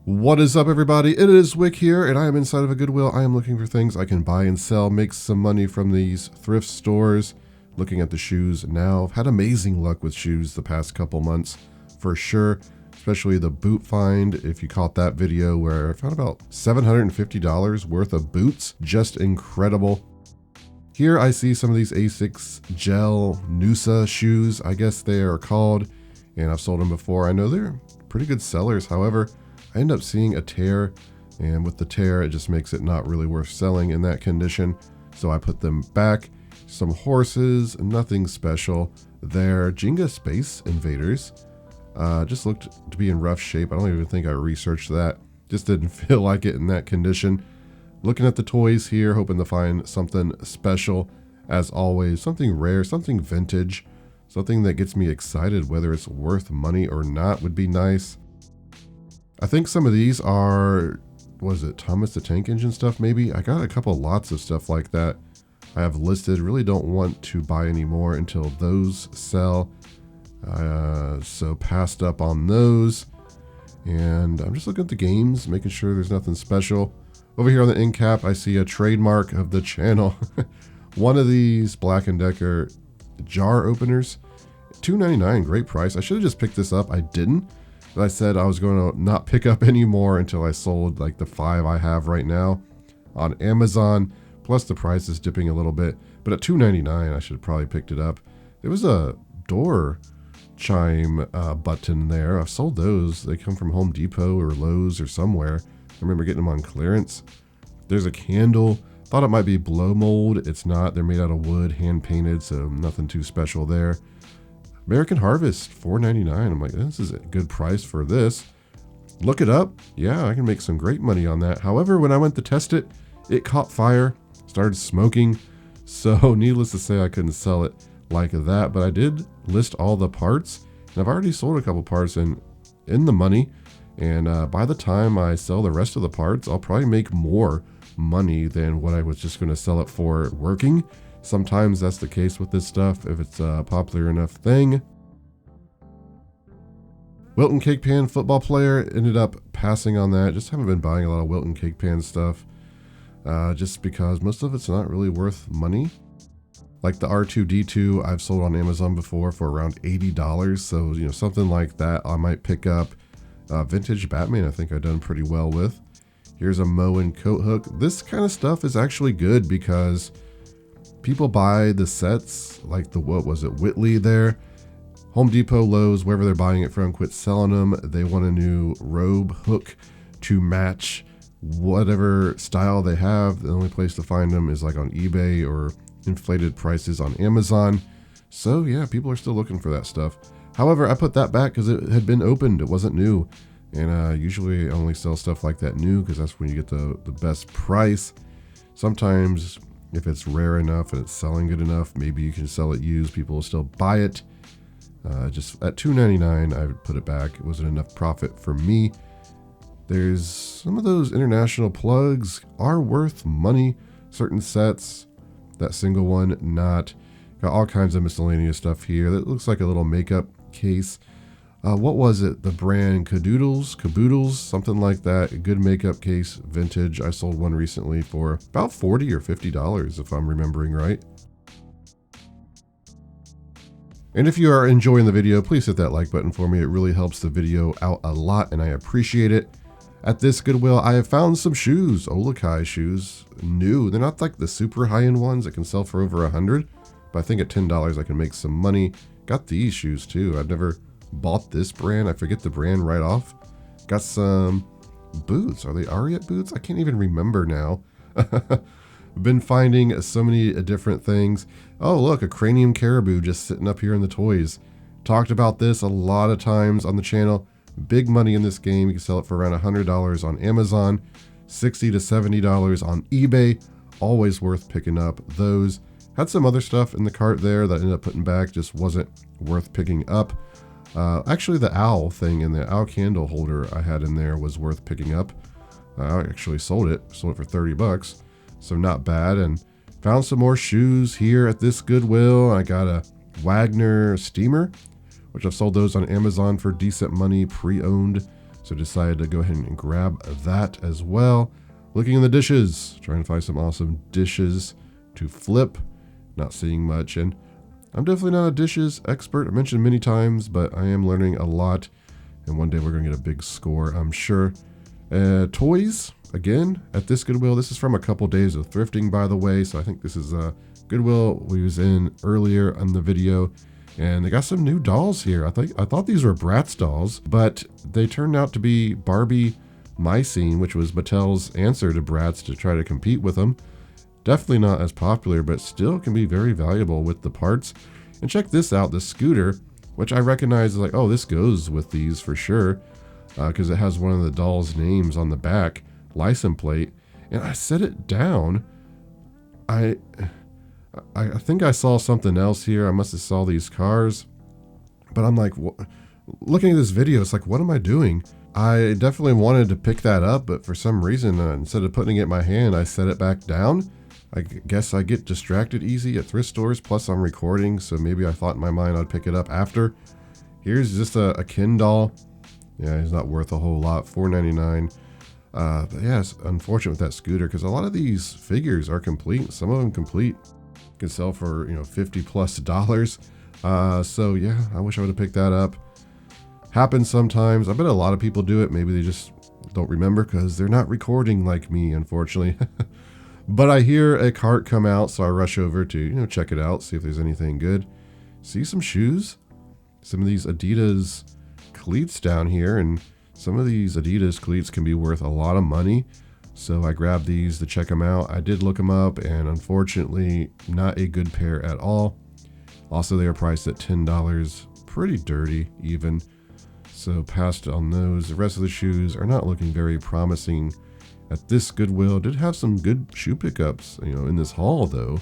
What is up, everybody? It is Wick here, and I am inside of a Goodwill. I am looking for things I can buy and sell, make some money from these thrift stores. Looking at the shoes now. I've had amazing luck with shoes the past couple months, for sure. Especially the boot find, if you caught that video where I found about $750 worth of boots. Just incredible. Here I see some of these Asics gel Noosa shoes, I guess they are called, and I've sold them before. I know they're pretty good sellers. However, I end up seeing a tear, and with the tear, it just makes it not really worth selling in that condition. So I put them back. Some horses, nothing special there. Jenga Space Invaders just looked to be in rough shape. I don't even think I researched that. Just didn't feel like it in that condition. Looking at the toys here, hoping to find something special. As always, something rare, something vintage, something that gets me excited, whether it's worth money or not would be nice. I think some of these are, was it Thomas the Tank Engine stuff maybe? I got a couple lots of stuff like that I have listed. Really don't want to buy any more until those sell. So passed up on those. And I'm just looking at the games, making sure there's nothing special. Over here on the end cap, I see a trademark of the channel. One of these Black & Decker jar openers. $2.99, great price. I should have just picked this up. I didn't. I said I was going to not pick up any more until I sold like the 5 I have right now on Amazon. Plus the price is dipping a little bit, but at $2.99 I should have probably picked it up. There was a door chime button there. I've sold those. They come from Home Depot or Lowe's or somewhere. I remember getting them on clearance. There's a candle. Thought it might be blow mold. It's not. They're made out of wood, hand painted, so nothing too special there. American Harvest, $4.99. I'm like, this is a good price for this. Look it up. Yeah, I can make some great money on that. However, when I went to test it, it caught fire, started smoking. So needless to say, I couldn't sell it like that. But I did list all the parts, and I've already sold a couple parts in the money. And by the time I sell the rest of the parts, I'll probably make more money than what I was just going to sell it for working. Sometimes that's the case with this stuff if it's a popular enough thing. Wilton Cake Pan football player, ended up passing on that. Just haven't been buying a lot of Wilton Cake Pan stuff just because most of it's not really worth money. Like the R2-D2 I've sold on Amazon before for around $80. So, you know, something like that I might pick up. Vintage Batman I think I've done pretty well with. Here's a Moen coat hook. This kind of stuff is actually good because people buy the sets, like the, what was it, Whitley there. Home Depot, Lowe's, wherever they're buying it from, quit selling them. They want a new robe hook to match whatever style they have. The only place to find them is like on eBay or inflated prices on Amazon. So yeah, people are still looking for that stuff. However, I put that back because it had been opened. It wasn't new. And usually I only sell stuff like that new because that's when you get the best price. Sometimes if it's rare enough and it's selling good enough, maybe you can sell it used. People will still buy it. Just at $2.99, I would put it back. It wasn't enough profit for me. There's some of those international plugs are worth money. Certain sets, that single one, not. Got all kinds of miscellaneous stuff here. That looks like a little makeup case. What was it? The brand Caboodles, something like that. A good makeup case, vintage. I sold one recently for about $40 or $50 if I'm remembering right. And if you are enjoying the video, please hit that like button for me. It really helps the video out a lot and I appreciate it. At this Goodwill, I have found some shoes, Olokai shoes, new. They're not like the super high-end ones that can sell for over $100, but I think at $10 I can make some money. Got these shoes too. I've never bought this brand. I forget the brand right off. Got some boots. Are they Ariat boots? I can't even remember now. Been finding so many different things. Oh, look, a cranium caribou just sitting up here in the toys. Talked about this a lot of times on the channel. Big money in this game. You can sell it for around $100 on Amazon, $60 to $70 on eBay. Always worth picking up those. Had some other stuff in the cart there that I ended up putting back. Just wasn't worth picking up. Actually, the owl thing in the owl candle holder I had in there was worth picking up. I actually sold it for $30, so not bad. And found some more shoes here at this Goodwill. I got a Wagner steamer, which I've sold those on Amazon for decent money, pre-owned. So decided to go ahead and grab that as well. Looking in the dishes, trying to find some awesome dishes to flip. Not seeing much, and I'm definitely not a dishes expert. I mentioned many times, but I am learning a lot, and one day we're gonna get a big score, I'm sure. Toys, again, at this Goodwill. This is from a couple days of thrifting, by the way, so I think this is Goodwill we was in earlier in the video, and they got some new dolls here. I thought these were Bratz dolls, but they turned out to be Barbie Mycene, which was Mattel's answer to Bratz to try to compete with them. Definitely not as popular, but still can be very valuable with the parts. And check this out, the scooter, which I recognize like, oh, this goes with these for sure, because it has one of the doll's names on the back, license plate. And I set it down. I think I saw something else here. I must have saw these cars, but I'm like, looking at this video, it's like, what am I doing? I definitely wanted to pick that up, but for some reason, instead of putting it in my hand, I set it back down. I guess I get distracted easy at thrift stores, plus I'm recording, so maybe I thought in my mind I'd pick it up after. Here's just a Ken doll. Yeah, he's not worth a whole lot, $4.99. But yeah, it's unfortunate with that scooter, because a lot of these figures are complete. Some of them complete can sell for, $50+. So yeah, I wish I would have picked that up. Happens sometimes. I bet a lot of people do it. Maybe they just don't remember because they're not recording like me, unfortunately. But I hear a cart come out, so I rush over to, check it out, see if there's anything good. See some shoes? Some of these Adidas cleats down here, and some of these Adidas cleats can be worth a lot of money. So I grabbed these to check them out. I did look them up, and unfortunately, not a good pair at all. Also, they are priced at $10. Pretty dirty, even. So passed on those. The rest of the shoes are not looking very promising at this Goodwill. Did have some good shoe pickups, in this haul though,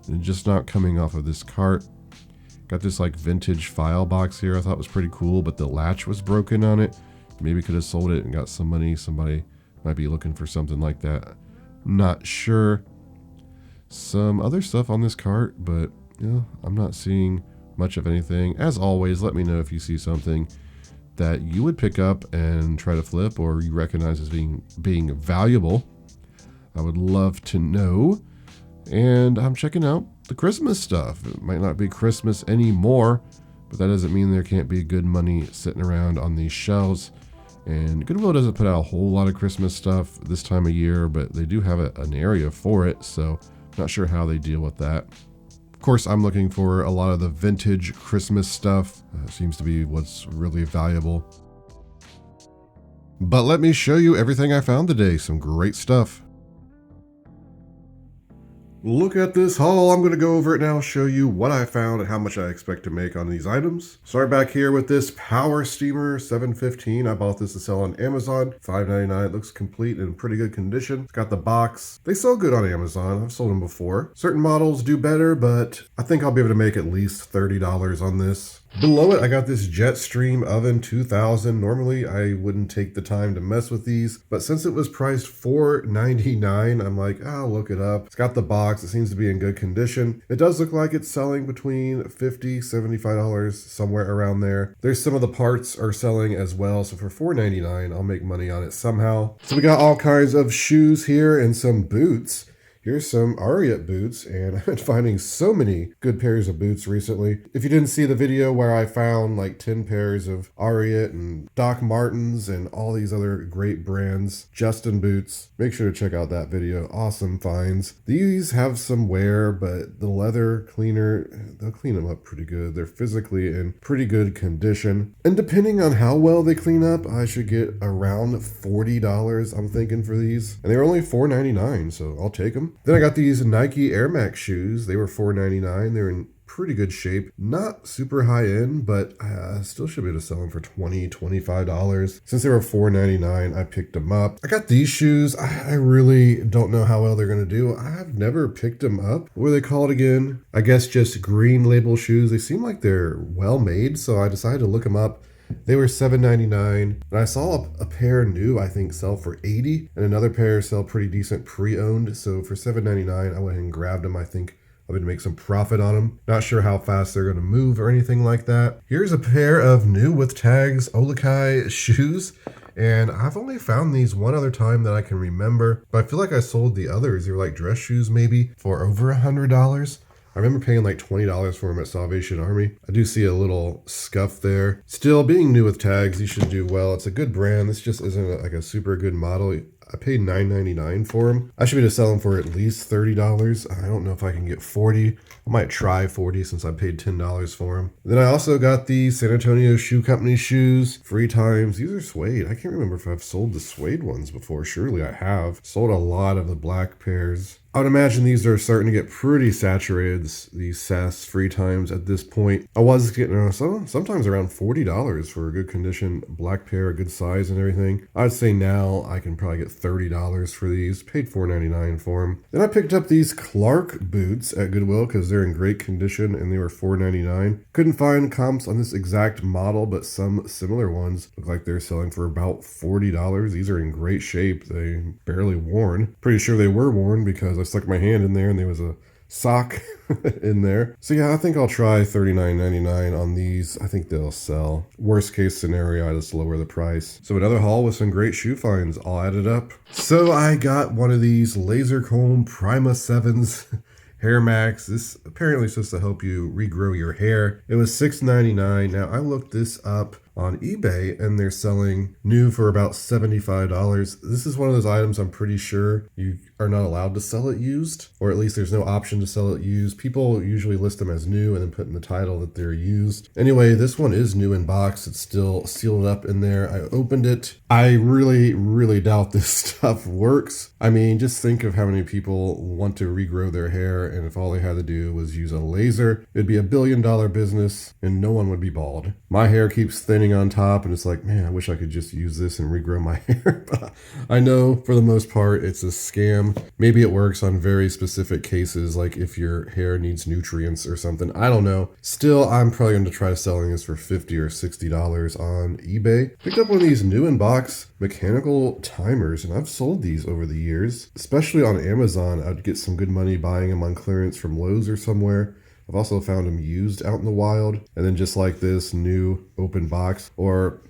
and just not coming off of this cart. Got this like vintage file box here. I thought was pretty cool, but the latch was broken on it. Maybe could have sold it and got some money. Somebody might be looking for something like that. Not sure. Some other stuff on this cart, but I'm not seeing much of anything. As always, let me know if you see something that you would pick up and try to flip, or you recognize as being valuable. I would love to know. And I'm checking out the Christmas stuff. It might not be Christmas anymore, but that doesn't mean there can't be good money sitting around on these shelves. And Goodwill doesn't put out a whole lot of Christmas stuff this time of year, but they do have an area for it, so not sure how they deal with that. Of course, I'm looking for a lot of the vintage Christmas stuff. Seems to be what's really valuable. But let me show you everything I found today. Some great stuff. Look at this haul. I'm going to go over it now, show you what I found and how much I expect to make on these items. Start back here with this Power Steamer 715. I bought this to sell on Amazon, $5.99. It looks complete and in pretty good condition. It's got the box. They sell good on Amazon. I've sold them before. Certain models do better, but I think I'll be able to make at least $30 on this. Below it, I got this Jetstream Oven 2000. Normally, I wouldn't take the time to mess with these, but since it was priced $4.99, I'm like, I'll look it up. It's got the box. It seems to be in good condition. It does look like it's selling between $50, $75, somewhere around there. There's some of the parts are selling as well, so for $4.99, I'll make money on it somehow. So we got all kinds of shoes here and some boots. Here's some Ariat boots, and I've been finding so many good pairs of boots recently. If you didn't see the video where I found like 10 pairs of Ariat and Doc Martens and all these other great brands, Justin boots, make sure to check out that video. Awesome finds. These have some wear, but the leather cleaner, they'll clean them up pretty good. They're physically in pretty good condition. And depending on how well they clean up, I should get around $40, I'm thinking, for these. And they were only $4.99, so I'll take them. Then I got these Nike Air Max shoes. They were $4.99. They're in pretty good shape. Not super high end, but I still should be able to sell them for $20, $25. Since they were $4.99, I picked them up. I got these shoes. I really don't know how well they're going to do. I've never picked them up. What do they call it again? I guess just green label shoes. They seem like they're well made, so I decided to look them up. They were $7.99, and I saw a pair new, I think, sell for $80, and another pair sell pretty decent pre-owned. So for $7.99, I went ahead and grabbed them. I think I'm going to make some profit on them. Not sure how fast they're going to move or anything like that. Here's a pair of new with tags Olakai shoes, And I've only found these one other time that I can remember, but I feel like I sold the others. They were like dress shoes maybe for over $100. I remember paying like $20 for them at Salvation Army. I do see a little scuff there. Still, being new with tags, you should do well. It's a good brand. This just isn't like a super good model. I paid $9.99 for them. I should be able to sell them for at least $30. I don't know if I can get 40. I might try 40 since I paid $10 for them. Then I also got the San Antonio Shoe Company shoes, free times. These are suede. I can't remember if I've sold the suede ones before. Surely I have. Sold a lot of the black pairs. I would imagine these are starting to get pretty saturated, these SAS free times at this point. I was getting sometimes around $40 for a good condition black pair, a good size and everything. I'd say now I can probably get $30 for these. Paid $4.99 for them. Then I picked up these Clark boots at Goodwill because they're in great condition and they were $4.99. Couldn't find comps on this exact model, but some similar ones look like they're selling for about $40. These are in great shape. They barely worn. Pretty sure they were worn because I stuck my hand in there and there was a sock in there. So yeah, I think I'll try $39.99 on these. I think they'll sell. Worst case scenario, I just lower the price. So another haul with some great shoe finds all added up. So I got one of these laser comb Prima 7s. Hair Max. This apparently is supposed to help you regrow your hair. It was $6.99. Now I looked this up on eBay and they're selling new for about $75. This is one of those items I'm pretty sure you are not allowed to sell it used, or at least there's no option to sell it used. People usually list them as new and then put in the title that they're used. Anyway, this one is new in box. It's still sealed up in there. I opened it. I really doubt this stuff works. I mean, just think of how many people want to regrow their hair, and if all they had to do was use a laser, it'd be $1 billion business and no one would be bald. My hair keeps thinning on top and it's like, man, I wish I could just use this and regrow my hair. But I know for the most part it's a scam. Maybe it works on very specific cases, like if your hair needs nutrients or something. I don't know. Still, I'm probably going to try selling this for $50 or $60 on eBay. Picked up one of these new in box mechanical timers, and I've sold these over the years, especially on Amazon. I'd get some good money buying them on clearance from Lowe's or somewhere. I've also found them used out in the wild. And then just like this, new open box, or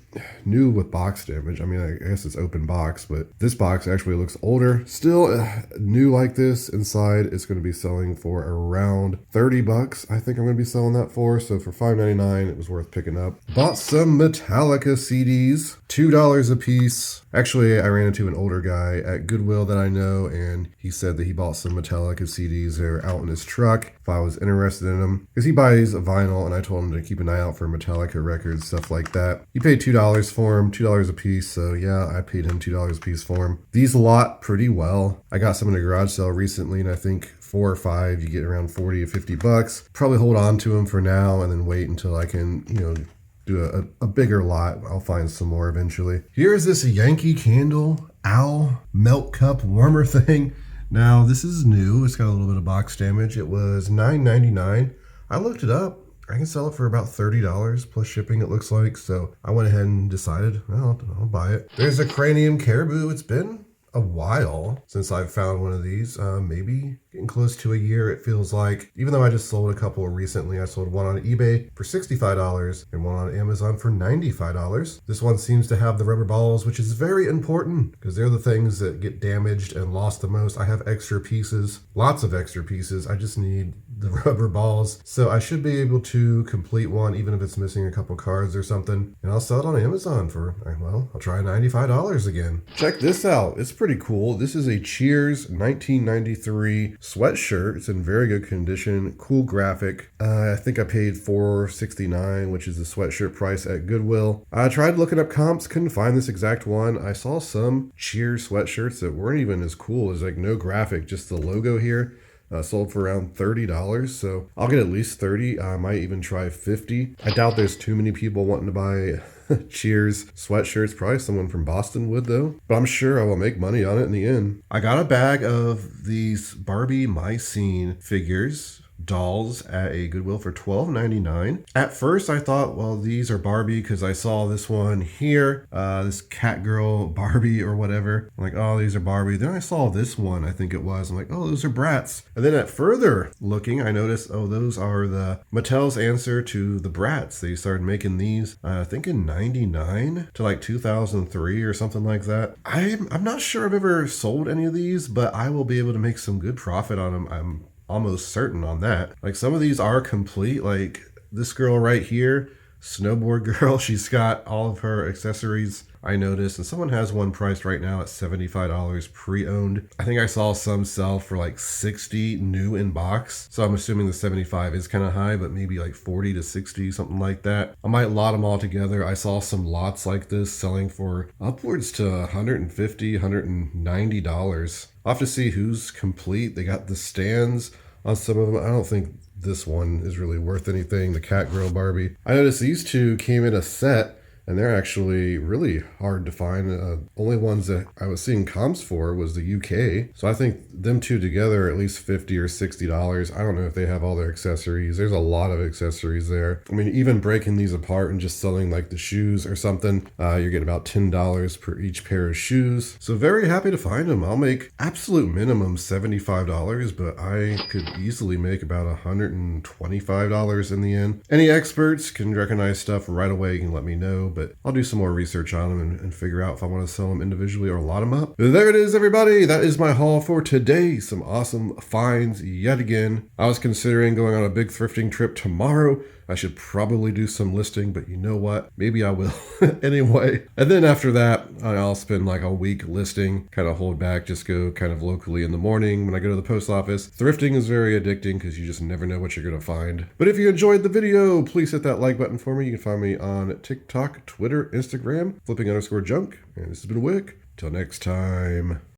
new with box damage. I mean, I guess it's open box, but this box actually looks older. Still new like this inside. It's going to be selling for around $30. I think I'm going to be selling that for. So for $5.99, it was worth picking up. Bought some Metallica CDs, $2 a piece. Actually, I ran into an older guy at Goodwill that I know, and he said that he bought some Metallica CDs. They're out in his truck if I was interested in them, because he buys vinyl, and I told him to keep an eye out for Metallica records, stuff like that. He paid $2 for them, $2 a piece, so yeah, I paid him $2 a piece for them. These lot pretty well. I got some in a garage sale recently, and I think 4 or 5, you get around 40 or $50. Probably hold on to them for now, and then wait until I can, do a bigger lot. I'll find some more eventually. Here's this Yankee Candle Owl Melt Cup warmer thing. Now, this is new. It's got a little bit of box damage. It was $9.99. I looked it up. I can sell it for about $30 plus shipping, it looks like. So I went ahead and decided, well, I'll buy it. There's a Cranium Caribou. It's been a while since I've found one of these. Maybe getting close to a year, it feels like. Even though I just sold a couple recently. I sold one on eBay for $65 and one on Amazon for $95. This one seems to have the rubber balls, which is very important because they're the things that get damaged and lost the most. I have extra pieces, lots of extra pieces. I just need the rubber balls. So I should be able to complete one, even if it's missing a couple cards or something. And I'll sell it on Amazon for, well, I'll try $95 again. Check this out. It's pretty cool. This is a Cheers 1993 sweatshirt. It's in very good condition. Cool graphic. I think I paid $4.69, which is the sweatshirt price at Goodwill. I tried looking up comps, couldn't find this exact one. I saw some Cheers sweatshirts that weren't even as cool. There's like no graphic, just the logo here. Sold for around $30, so I'll get at least 30. I might even try 50. I doubt there's too many people wanting to buy Cheers sweatshirts. Probably someone from Boston would though, but I'm sure I will make money on it in the end. I got a bag of these Barbie My Scene figures. dolls at a Goodwill for $12.99. At first I thought, well, these are Barbie because I saw this one here, this cat girl Barbie or whatever. I'm like, oh, these are Barbie. Then I saw this one, I think it was. I'm like, oh, those are Bratz. And then at further looking, I noticed, oh, those are the Mattel's answer to the Bratz. They started making these, I think in 99 to like 2003 or something like that. I'm not sure I've ever sold any of these, but I will be able to make some good profit on them. I'm almost certain on that. Like some of these are complete, like this girl right here, snowboard girl, she's got all of her accessories, I noticed, and someone has one priced right now at $75 pre-owned. I think I saw some sell for like $60 new in box, so I'm assuming the 75 is kind of high, but maybe like 40 to 60, something like that. I might lot them all together. I saw some lots like this selling for upwards to $150, $190. I'll have to see who's complete. They got the stands on some of them. I don't think this one is really worth anything, the cat girl Barbie. I noticed these two came in a set, and they're actually really hard to find. Only ones that I was seeing comps for was the UK. So I think them two together are at least $50 or $60. I don't know if they have all their accessories. There's a lot of accessories there. I mean, even breaking these apart and just selling like the shoes or something, you're getting about $10 per each pair of shoes. So very happy to find them. I'll make absolute minimum $75, but I could easily make about $125 in the end. Any experts can recognize stuff right away. You can let me know. But I'll do some more research on them and figure out if I want to sell them individually or lot them up. There it is, everybody. That is my haul for today. Some awesome finds yet again. I was considering going on a big thrifting trip tomorrow. I should probably do some listing, but you know what? Maybe I will anyway. And then after that, I'll spend like a week listing, kind of hold back, just go kind of locally in the morning when I go to the post office. Thrifting is very addicting because you just never know what you're going to find. But if you enjoyed the video, please hit that like button for me. You can find me on TikTok, Twitter, Instagram, flipping_junk. And this has been Wick. Till next time.